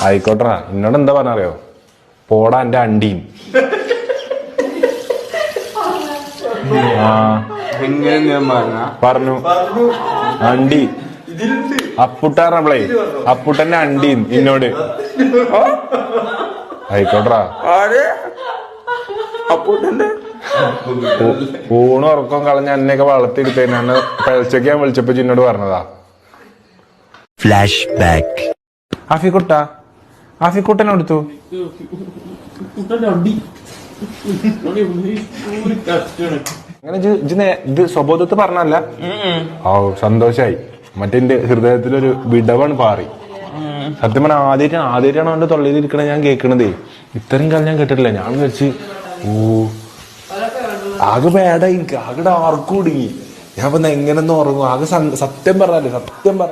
ആയിക്കോട്ടെ, എന്നോട് എന്താ പറഞ്ഞറിയോ? പോടാ എന്റെ അണ്ടിയും. പറഞ്ഞു അണ്ടി അപ്പുട്ടാറേ അപ്പുട്ടന്റെ അണ്ടിയും എന്നോട്. ആയിക്കോട്ടെ, ഊണും ഉറക്കം കളഞ്ഞ എന്നെയൊക്കെ വളർത്തിയെടുത്തതിനാണ് പഴച്ചക്ക് ഞാൻ വിളിച്ചപ്പോ ചിന്നോട് പറഞ്ഞതാ. Flashback. ആഫിക്കുട്ടനെടുത്തു. അങ്ങനെ ഇത് സ്വബോധത്ത് പറഞ്ഞല്ല. ഓ സന്തോഷായി. മറ്റേ ഹൃദയത്തിലൊരു വിടവാണ് പാറി. സത്യം പറഞ്ഞാൽ ആദ്യമായിട്ടാണ് അവന്റെ തൊള്ളിയിലിരിക്കണ ഞാൻ കേൾക്കണതേ. ഇത്രയും കാലം ഞാൻ കേട്ടിട്ടില്ല. ഞാൻ വിചാരിച്ച് ആകെ ബാഡായി, എനിക്ക് ആകെ ആർക്കും കുടുങ്ങി. ഞാൻ ഇപ്പൊ എങ്ങനെയൊന്നും ഉറങ്ങും ആകെ. സത്യം പറഞ്ഞാലേ, സത്യം പറ